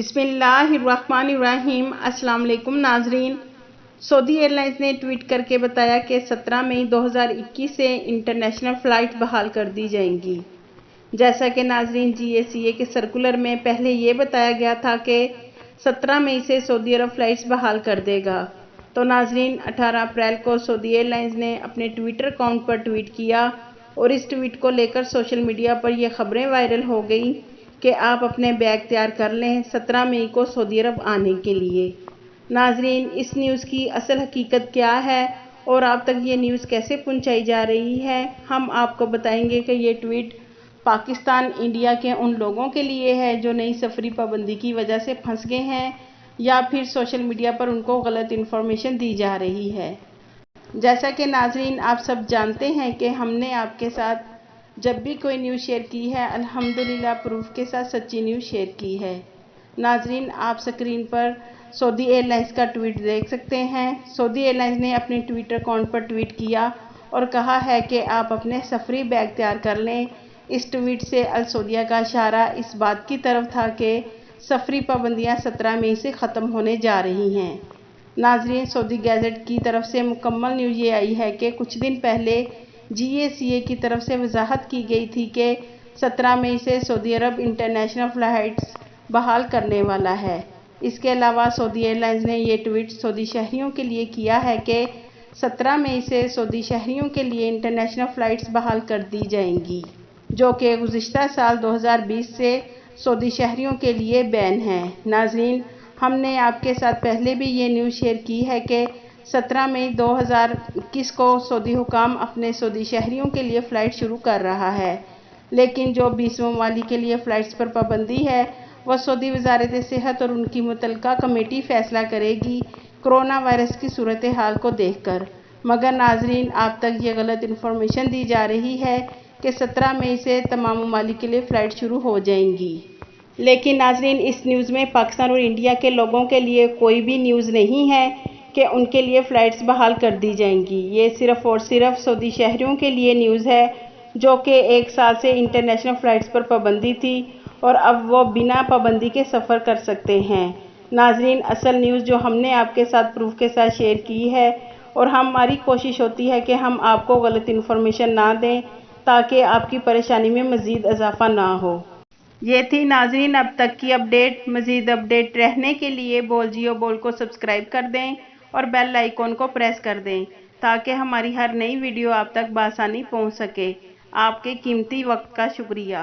بسم اللہ الرحمن الرحیم۔ السلام علیکم ناظرین۔ سعودی ایئر لائنز نے ٹویٹ کر کے بتایا کہ 17 مئی 2021 سے انٹرنیشنل فلائٹ بحال کر دی جائیں گی۔ جیسا کہ ناظرین GACA کے سرکولر میں پہلے یہ بتایا گیا تھا کہ 17 مئی سے سعودی عرب فلائٹس بحال کر دے گا، تو ناظرین 18 اپریل کو سعودی ایئر لائنز نے اپنے ٹویٹر اکاؤنٹ پر ٹویٹ کیا اور اس ٹویٹ کو لے کر سوشل میڈیا پر یہ خبریں وائرل ہو گئیں کہ آپ اپنے بیگ تیار کر لیں 17 مئی کو سعودی عرب آنے کے لیے۔ ناظرین، اس نیوز کی اصل حقیقت کیا ہے اور آپ تک یہ نیوز کیسے پہنچائی جا رہی ہے، ہم آپ کو بتائیں گے کہ یہ ٹویٹ پاکستان انڈیا کے ان لوگوں کے لیے ہے جو نئی سفری پابندی کی وجہ سے پھنس گئے ہیں یا پھر سوشل میڈیا پر ان کو غلط انفارمیشن دی جا رہی ہے۔ جیسا کہ ناظرین آپ سب جانتے ہیں کہ ہم نے آپ کے ساتھ جب بھی کوئی نیوز شیئر کی ہے الحمدللہ پروف کے ساتھ سچی نیوز شیئر کی ہے۔ ناظرین آپ سکرین پر سعودی ایئر لائنز کا ٹویٹ دیکھ سکتے ہیں۔ سعودی ایئر لائنز نے اپنے ٹویٹر اکاؤنٹ پر ٹویٹ کیا اور کہا ہے کہ آپ اپنے سفری بیگ تیار کر لیں۔ اس ٹویٹ سے السعودیہ کا اشارہ اس بات کی طرف تھا کہ سفری پابندیاں 17 مئی سے ختم ہونے جا رہی ہیں۔ ناظرین سعودی گیزٹ کی طرف سے مکمل نیوز یہ آئی ہے کہ کچھ دن پہلے GACA کی طرف سے وضاحت کی گئی تھی کہ 17 مئی سے سعودی عرب انٹرنیشنل فلائٹس بحال کرنے والا ہے۔ اس کے علاوہ سعودی ایئر لائنز نے یہ ٹویٹ سعودی شہریوں کے لیے کیا ہے کہ 17 مئی سے سعودی شہریوں کے لیے انٹرنیشنل فلائٹس بحال کر دی جائیں گی، جو کہ گزشتہ سال 2020 سے سعودی شہریوں کے لیے بین ہیں۔ ناظرین ہم نے آپ کے ساتھ پہلے بھی یہ نیوز شیئر کی ہے کہ 17 مئی 2021 کو سعودی حکام اپنے سعودی شہریوں کے لیے فلائٹ شروع کر رہا ہے، لیکن جو 20 ممالک کے لیے فلائٹس پر پابندی ہے وہ سعودی وزارت صحت اور ان کی متعلقہ کمیٹی فیصلہ کرے گی کرونا وائرس کی صورتحال کو دیکھ کر۔ مگر ناظرین آپ تک یہ غلط انفارمیشن دی جا رہی ہے کہ 17 مئی سے تمام ممالک کے لیے فلائٹ شروع ہو جائیں گی۔ لیکن ناظرین اس نیوز میں پاکستان اور انڈیا کے لوگوں کے لیے کوئی بھی نیوز نہیں ہے کہ ان کے لیے فلائٹس بحال کر دی جائیں گی۔ یہ صرف اور صرف سعودی شہریوں کے لیے نیوز ہے جو کہ ایک سال سے انٹرنیشنل فلائٹس پر پابندی تھی اور اب وہ بنا پابندی کے سفر کر سکتے ہیں۔ ناظرین اصل نیوز جو ہم نے آپ کے ساتھ پروف کے ساتھ شیئر کی ہے اور ہماری کوشش ہوتی ہے کہ ہم آپ کو غلط انفارمیشن نہ دیں تاکہ آپ کی پریشانی میں مزید اضافہ نہ ہو۔ یہ تھی ناظرین اب تک کی اپڈیٹ۔ مزید اپڈیٹ رہنے کے لیے بول جیو بول کو سبسکرائب کر دیں اور بیل آئیکن کو پریس کر دیں تاکہ ہماری ہر نئی ویڈیو آپ تک بآسانی پہنچ سکے۔ آپ کے قیمتی وقت کا شکریہ۔